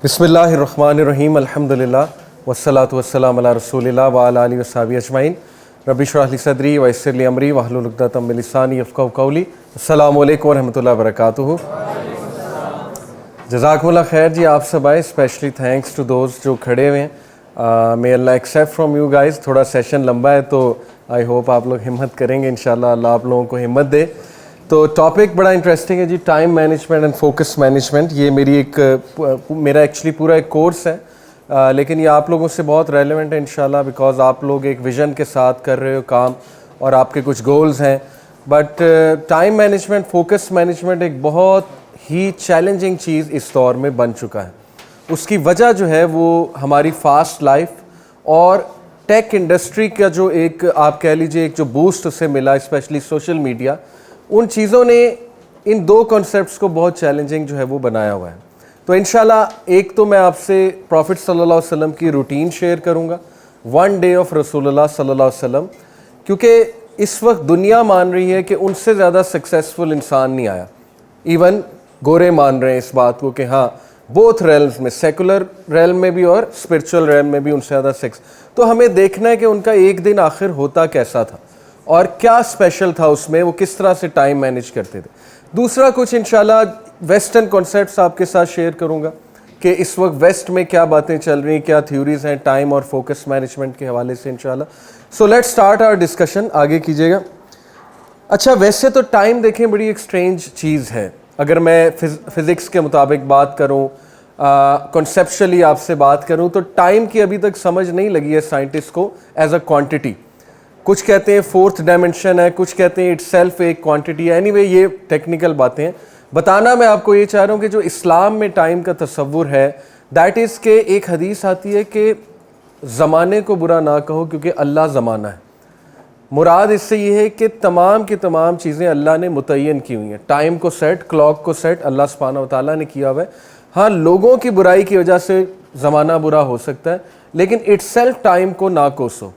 بسم اللہ الرحمن الرحیم الحمدللہ والصلاۃ والسلام علی رسول اللہ وعلی آلہ وصحبہ اجمعین رب اشرح لی صدری ویسر لی امری واحلل عقدۃ من لسانی یفقہوا قولی. السلام علیکم ورحمۃ اللہ وبرکاتہ. جزاکم اللہ خیر جی. آپ سب آئے, اسپیشلی تھینکس ٹو دوز جو کھڑے ہوئے ہیں. مے اللہ ایکسیپٹ فرام یو گائز. تھوڑا سیشن لمبا ہے تو آئی ہوپ آپ لوگ ہمت کریں گے انشاءاللہ. اللہ آپ لوگوں کو ہمت دے. تو ٹاپک بڑا انٹرسٹنگ ہے جی, time management and focus management. یہ میرا ایکچولی پورا ایک کورس ہے, لیکن یہ آپ لوگوں سے بہت ریلیونٹ ہے انشاءاللہ, بیکاز آپ لوگ ایک ویژن کے ساتھ کر رہے ہو کام اور آپ کے کچھ گولز ہیں. But time management, focus management ایک بہت ہی چیلنجنگ چیز اس دور میں بن چکا ہے. اس کی وجہ جو ہے وہ ہماری فاسٹ لائف اور ٹیک انڈسٹری کا جو ایک آپ کہہ لیجئے ایک جو بوسٹ اسے ملا, اسپیشلی سوشل میڈیا, ان چیزوں نے ان دو کنسیپٹس کو بہت چیلنجنگ جو ہے وہ بنایا ہوا ہے. تو انشاءاللہ ایک تو میں آپ سے پروفٹ صلی اللہ علیہ وسلم کی روٹین شیئر کروں گا, ون ڈے آف رسول اللہ صلی اللہ علیہ وسلم, کیونکہ اس وقت دنیا مان رہی ہے کہ ان سے زیادہ سکسیسفل انسان نہیں آیا. ایون گورے مان رہے ہیں اس بات کو کہ ہاں بوتھ ریلمز میں, سیکولر ریلم میں بھی اور اسپرچول ریلم میں بھی ان سے زیادہ تو ہمیں دیکھنا ہے کہ ان کا ایک دن آخر ہوتا کیسا تھا اور کیا اسپیشل تھا اس میں, وہ کس طرح سے ٹائم مینیج کرتے تھے. دوسرا کچھ انشاءاللہ ویسٹرن کانسیپٹس آپ کے ساتھ شیئر کروں گا کہ اس وقت ویسٹ میں کیا باتیں چل رہی ہیں, کیا تھیوریز ہیں ٹائم اور فوکس مینجمنٹ کے حوالے سے انشاءاللہ. So let's start our discussion. آگے کیجیے گا. اچھا, ویسے تو ٹائم دیکھیں بڑی ایک اسٹرینج چیز ہے. اگر میں فزکس کے مطابق بات کروں, کنسیپشلی آپ سے بات کروں, تو ٹائم کی ابھی تک سمجھ نہیں لگی ہے سائنٹسٹ کو ایز اے کوانٹٹی. کچھ کہتے ہیں فورتھ ڈائمنشن ہے, کچھ کہتے ہیں اٹ سیلف ایک کوانٹٹی ہے. اینی وے یہ ٹیکنیکل باتیں ہیں. بتانا میں آپ کو یہ چاہ رہا ہوں کہ جو اسلام میں ٹائم کا تصور ہے دیٹ از کہ ایک حدیث آتی ہے کہ زمانے کو برا نہ کہو کیونکہ اللہ زمانہ ہے. مراد اس سے یہ ہے کہ تمام کی تمام چیزیں اللہ نے متعین کی ہوئی ہیں. ٹائم کو سیٹ, کلاک کو سیٹ اللہ سبحانہ و تعالیٰ نے کیا ہوا ہے. ہاں لوگوں کی برائی کی وجہ سے زمانہ برا ہو سکتا ہے, لیکن اٹ سیلف ٹائم کو نہ کوسو.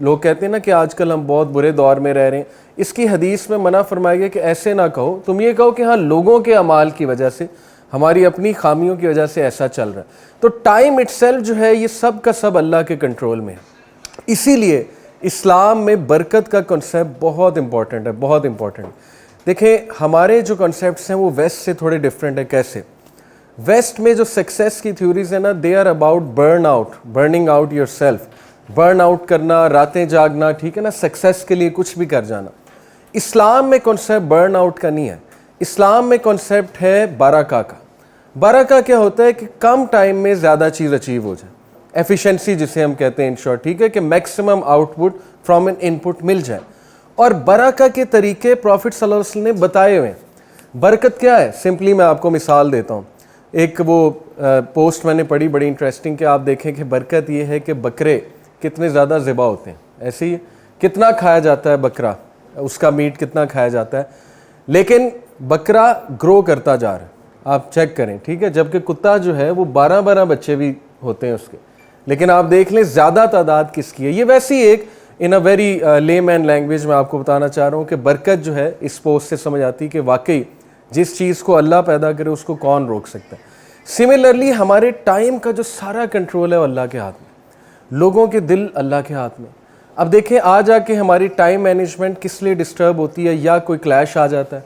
لوگ کہتے ہیں نا کہ آج کل ہم بہت برے دور میں رہ رہے ہیں, اس کی حدیث میں منع فرمایا گیا کہ ایسے نہ کہو, تم یہ کہو کہ ہاں لوگوں کے اعمال کی وجہ سے, ہماری اپنی خامیوں کی وجہ سے ایسا چل رہا ہے. تو ٹائم اٹ سیلف جو ہے یہ سب کا سب اللہ کے کنٹرول میں ہے. اسی لیے اسلام میں برکت کا کنسیپٹ بہت امپورٹنٹ ہے, بہت امپورٹنٹ. دیکھیں ہمارے جو کنسیپٹس ہیں وہ ویسٹ سے تھوڑے ڈفرینٹ ہے. کیسے؟ ویسٹ میں جو سکسیس کی تھیوریز ہیں نا, they are about burning out yourself, burn out کرنا, راتیں جاگنا, ٹھیک ہے نا, سکسیس کے لیے کچھ بھی کر جانا. اسلام میں کنسیپٹ برن آؤٹ کا نہیں ہے. اسلام میں کنسیپٹ ہے برکہ کا. برکہ کیا ہوتا ہے کہ کم ٹائم میں زیادہ چیز اچیو ہو جائے, ایفیشنسی جسے ہم کہتے ہیں ان شارٹ, ٹھیک ہے, کہ maximum output from an input مل جائے. اور برکہ کے طریقے پروفٹ صلی اللہ علیہ وسلم نے بتائے ہوئے ہیں. برکت کیا ہے؟ سمپلی میں آپ کو مثال دیتا ہوں. ایک وہ پوسٹ میں نے پڑھی بڑی انٹرسٹنگ کہ آپ دیکھیں کہ برکت یہ ہے کہ بکرے کتنے زیادہ ذبح ہوتے ہیں. ایسے ہی کتنا کھایا جاتا ہے بکرا, اس کا میٹ کتنا کھایا جاتا ہے, لیکن بکرا گرو کرتا جا رہا ہے. آپ چیک کریں, ٹھیک ہے, جبکہ کتا جو ہے وہ 12 بچے بھی ہوتے ہیں اس کے, لیکن آپ دیکھ لیں زیادہ تعداد کس کی ہے. یہ ویسی ایک ان اے ویری لے مین لینگویج میں آپ کو بتانا چاہ رہا ہوں کہ برکت جو ہے اس پوسٹ سے سمجھ آتی کہ واقعی جس چیز کو اللہ پیدا کرے اس کو کون روک سکتا ہے. سملرلی ہمارے ٹائم کا جو سارا کنٹرول ہے وہ اللہ کے ہاتھ میں, لوگوں کے دل اللہ کے ہاتھ میں. اب دیکھیں آ جا کے ہماری ٹائم مینجمنٹ کس لیے ڈسٹرب ہوتی ہے, یا کوئی کلیش آ جاتا ہے,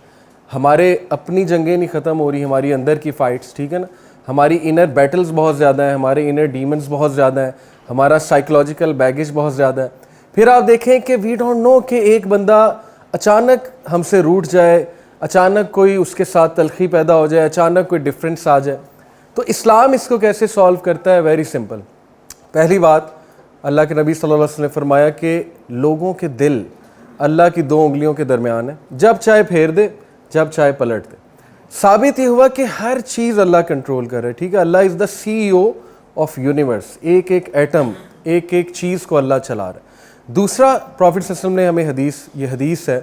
ہمارے اپنی جنگیں نہیں ختم ہو رہی, ہماری اندر کی فائٹس, ٹھیک ہے نا, ہماری انر بیٹلز بہت زیادہ ہیں, ہمارے انر ڈیمنز بہت زیادہ ہیں, ہمارا سائیکولوجیکل بیگیج بہت زیادہ ہے. پھر آپ دیکھیں کہ وی ڈونٹ نو کہ ایک بندہ اچانک ہم سے روٹھ جائے, اچانک کوئی اس کے ساتھ تلخی پیدا ہو جائے, اچانک کوئی ڈفرینس آ جائے. تو اسلام اس کو کیسے سالو کرتا ہے؟ Very simple. پہلی بات, اللہ کے نبی صلی اللہ علیہ وسلم نے فرمایا کہ لوگوں کے دل اللہ کی 2 انگلیوں کے درمیان ہے, جب چاہے پھیر دے, جب چاہے پلٹ دے. ثابت یہ ہوا کہ ہر چیز اللہ کنٹرول کر رہا ہے, ٹھیک ہے. اللہ از دا CEO آف یونیورس, ایک ایک ایٹم, ایک ایک چیز کو اللہ چلا رہا ہے. دوسرا, پروفٹ صلی اللہ علیہ وسلم نے ہمیں یہ حدیث ہے,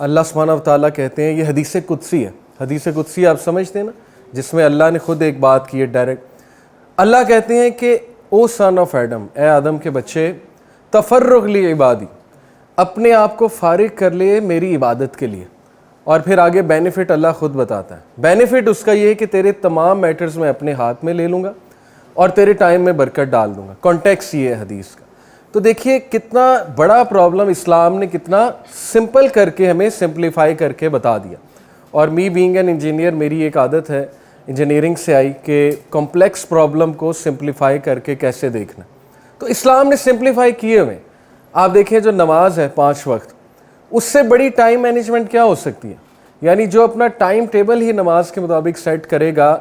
اللہ سبحانہ و تعالیٰ کہتے ہیں, یہ حدیث قدسی ہے. حدیث قدسی آپ سمجھتے ہیں نا, جس میں اللہ نے خود ایک بات کی ہے ڈائریکٹ. اللہ کہتے ہیں کہ او سن آف ایڈم, اے آدم کے بچے, تفرغ لی عبادی, اپنے آپ کو فارغ کر لے میری عبادت کے لیے. اور پھر آگے بینیفٹ اللہ خود بتاتا ہے. بینیفٹ اس کا یہ ہے کہ تیرے تمام میٹرز میں اپنے ہاتھ میں لے لوں گا, اور تیرے ٹائم میں برکت ڈال دوں گا. کانٹیکس یہ ہے حدیث کا. تو دیکھیے کتنا بڑا پرابلم اسلام نے کتنا سمپل کر کے ہمیں سمپلیفائی کر کے بتا دیا. اور می بینگ این انجینئر میری ایک عادت ہے انجینئرنگ سے آئی کہ کمپلیکس پرابلم کو سمپلیفائی کر کے کیسے دیکھنا. تو اسلام نے سمپلیفائی کیے ہوئے. آپ دیکھیں جو نماز ہے 5 وقت, اس سے بڑی ٹائم مینجمنٹ کیا ہو سکتی ہے. یعنی جو اپنا ٹائم ٹیبل ہی نماز کے مطابق سیٹ کرے گا.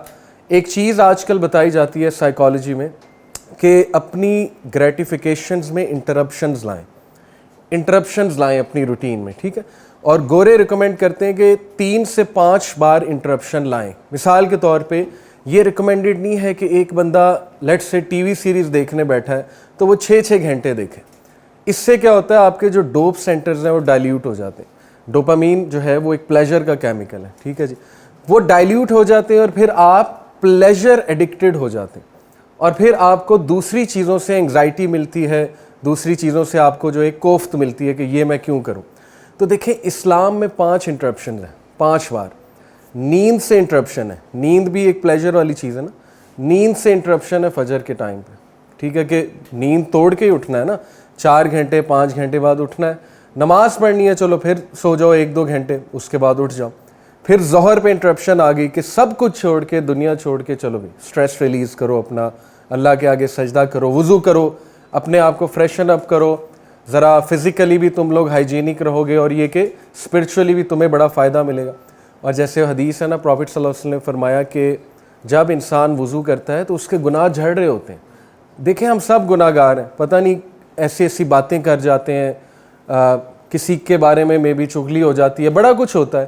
ایک چیز آج کل بتائی جاتی ہے سائیکالوجی میں کہ اپنی گریٹیفیکیشنز میں انٹرپشنز لائیں اپنی روٹین میں, ٹھیک ہے. اور گورے ریکمینڈ کرتے ہیں کہ 3 سے 5 بار انٹرپشن لائیں. مثال کے طور پہ یہ ریکمینڈڈ نہیں ہے کہ ایک بندہ لیٹ سے ٹی وی سیریز دیکھنے بیٹھا ہے تو وہ 6 گھنٹے دیکھے. اس سے کیا ہوتا ہے, آپ کے جو ڈوپ سینٹرز ہیں وہ ڈائلیوٹ ہو جاتے ہیں. ڈوپامین جو ہے وہ ایک پلیجر کا کیمیکل ہے, ٹھیک ہے جی. وہ ڈائلیوٹ ہو جاتے ہیں اور پھر آپ پلیجر ایڈکٹڈ ہو جاتے ہیں. اور پھر آپ کو دوسری چیزوں سے انگزائٹی ملتی ہے, دوسری چیزوں سے آپ کو جو ایک کوفت ملتی ہے کہ یہ میں کیوں کروں. تو دیکھیں اسلام میں 5 انٹرپشنز ہیں, 5 بار. نیند سے انٹرپشن ہے, نیند بھی ایک پلیجر والی چیز ہے نا. نیند سے انٹرپشن ہے فجر کے ٹائم پہ, ٹھیک ہے, کہ نیند توڑ کے ہی اٹھنا ہے نا, 4 گھنٹے 5 گھنٹے بعد اٹھنا ہے. نماز پڑھنی ہے, چلو پھر سو جاؤ 1-2 گھنٹے, اس کے بعد اٹھ جاؤ. پھر ظہر پہ انٹرپشن آ گئی کہ سب کچھ چھوڑ کے, دنیا چھوڑ کے, چلو بھی سٹریس ریلیز کرو, اپنا اللہ کے آگے سجدہ کرو, وضو کرو, اپنے آپ کو فریشن اپ کرو, ذرا فزیکلی بھی تم لوگ ہائیجینک رہو گے اور یہ کہ اسپرچولی بھی تمہیں بڑا فائدہ ملے گا. اور جیسے حدیث ہے نا, پروفٹ صلی اللہ علیہ وسلم نے فرمایا کہ جب انسان وضو کرتا ہے تو اس کے گناہ جھڑ رہے ہوتے ہیں. دیکھیں ہم سب گناہ گار ہیں, پتہ نہیں ایسی باتیں کر جاتے ہیں, کسی کے بارے میں بی چغلی ہو جاتی ہے, بڑا کچھ ہوتا ہے.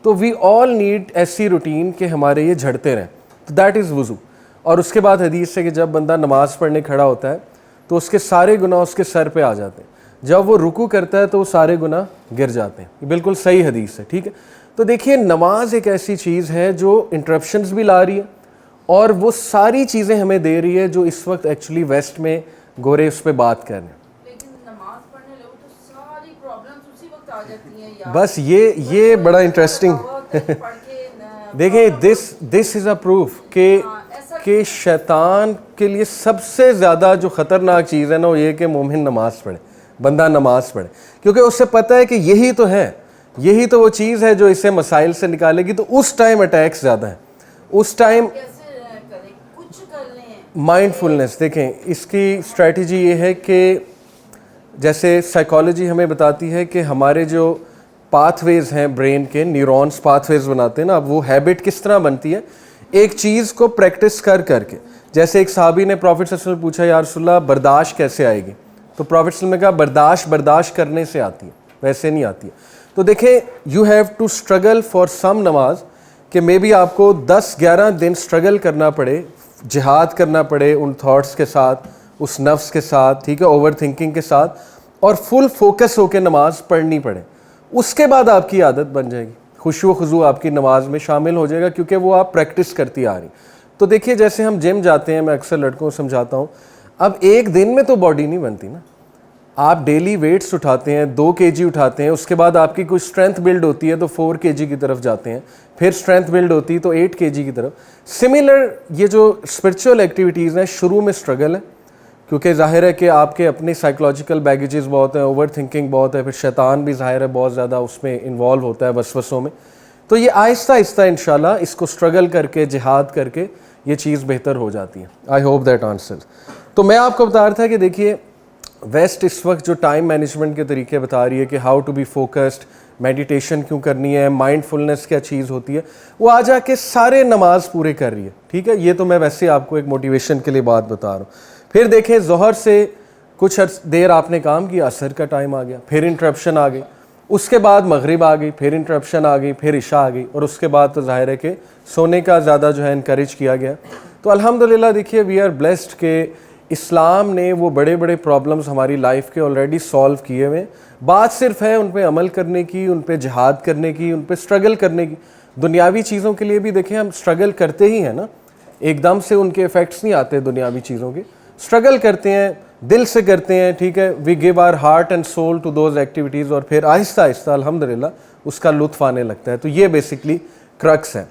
تو وی آل نیڈ ایسی روٹین کہ ہمارے یہ جھڑتے رہیں. تو دیٹ از وضو. اور اس کے بعد حدیث ہے کہ جب بندہ نماز پڑھنے کھڑا ہوتا ہے تو اس کے سارے گناہ اس کے سر پہ آ جاتے ہیں. جب وہ رکوع کرتا ہے تو وہ سارے گناہ گر جاتے ہیں. یہ بالکل صحیح حدیث ہے, ٹھیک ہے. تو دیکھیے نماز ایک ایسی چیز ہے جو انٹرپشنز بھی لا رہی ہے اور وہ ساری چیزیں ہمیں دے رہی ہے جو اس وقت ایکچولی ویسٹ میں گورے اس پہ بات کر رہے ہیں. بس یہ بڑا انٹرسٹنگ دیکھیں دس از اے پروف کہ شیطان کے لیے سب سے زیادہ جو خطرناک چیز ہے نا وہ یہ کہ مومن نماز پڑھے, بندہ نماز پڑھے, کیونکہ اس سے پتہ ہے کہ یہی تو ہے, یہی تو وہ چیز ہے جو اسے مسائل سے نکالے گی. تو اس ٹائم اٹیکس زیادہ ہیں, اس ٹائم مائنڈ فلنس. دیکھیں اس کی اسٹریٹجی یہ ہے کہ جیسے سائیکالوجی ہمیں بتاتی ہے کہ ہمارے جو پاتھ ویز ہیں برین کے, نیورونز پاتھ ویز بناتے ہیں نا, اب وہ ہیبٹ کس طرح بنتی ہے, ایک چیز کو پریکٹس کر کے. جیسے ایک صحابی نے پروفٹ صلی اللہ علیہ وسلم پوچھا یا رسول اللہ برداشت کیسے آئے گی, تو پروفٹ صلی اللہ علیہ وسلم نے کہا برداشت کرنے سے آتی ہے, ویسے نہیں آتی ہے. تو دیکھیں you have to struggle for some نماز, کہ مے بی آپ کو 10-11 دن اسٹرگل کرنا پڑے, جہاد کرنا پڑے ان تھاٹس کے ساتھ, اس نفس کے ساتھ, ٹھیک ہے, اوور تھنکنگ کے ساتھ, اور فل فوکس ہو کے نماز پڑھنی پڑے. اس کے بعد آپ کی عادت بن جائے گی, خشوع و خضوع آپ کی نماز میں شامل ہو جائے گا, کیونکہ وہ آپ پریکٹس کرتی آ رہی. تو دیکھیے جیسے ہم جم جاتے ہیں, میں اکثر لڑکوں کو سمجھاتا ہوں, اب ایک دن میں تو باڈی نہیں بنتی نا. آپ ڈیلی ویٹس اٹھاتے ہیں, 2 kg اٹھاتے ہیں, اس کے بعد آپ کی کوئی اسٹرینتھ بلڈ ہوتی ہے تو 4 kg کی طرف جاتے ہیں, پھر اسٹرینتھ بلڈ ہوتی ہے تو 8 kg کی طرف. سملر یہ جو اسپرچول ایکٹیویٹیز ہیں شروع میں اسٹرگل ہے, کیونکہ ظاہر ہے کہ آپ کے اپنے سائیکولوجیکل بیگیجز بہت ہیں, اوور تھنکنگ بہت ہے, پھر شیطان بھی ظاہر ہے بہت زیادہ اس میں انوالو ہوتا ہے وسوسوں میں. تو یہ آہستہ آہستہ انشاءاللہ اس کو اسٹرگل کر کے, جہاد کر کے یہ چیز بہتر ہو جاتی ہے. I hope that answer. تو میں آپ کو بتا رہا تھا کہ دیکھیے ویسٹ اس وقت جو ٹائم مینجمنٹ کے طریقے بتا رہی ہے کہ how to be focused, meditation کیوں کرنی ہے, مائنڈ فلنس کیا چیز ہوتی ہے, وہ آ جا کے سارے نماز پورے کر رہی ہے, ٹھیک ہے. یہ تو میں ویسے آپ کو ایک موٹیویشن کے لیے بات بتا رہا ہوں. پھر دیکھیں ظہر سے کچھ دیر آپ نے کام کیا, عصر کا ٹائم آ گیا, پھر انٹرپشن آ گئی, اس کے بعد مغرب آ گئی, پھر انٹرپشن آ گئی, پھر عشاء آ گئی, اور اس کے بعد تو ظاہر ہے کہ سونے کا زیادہ جو ہے انکریج کیا گیا. تو الحمدللہ دیکھیے وی آر بلیسڈ کہ اسلام نے وہ بڑے بڑے پرابلمز ہماری لائف کے آلریڈی سالو کیے ہوئے. بات صرف ہے ان پہ عمل کرنے کی, ان پہ جہاد کرنے کی, ان پہ اسٹرگل کرنے کی. دنیاوی چیزوں کے لیے بھی دیکھیں ہم اسٹرگل کرتے ہی ہیں نا, ایک دم سے ان کے ایفیکٹس نہیں آتے دنیاوی چیزوں کے. اسٹرگل کرتے ہیں, دل سے کرتے ہیں, ٹھیک ہے, we give our heart and soul to those activities, اور پھر آہستہ آہستہ الحمدللہ اس کا لطف آنے لگتا ہے. تو یہ بیسکلی کرکس ہے.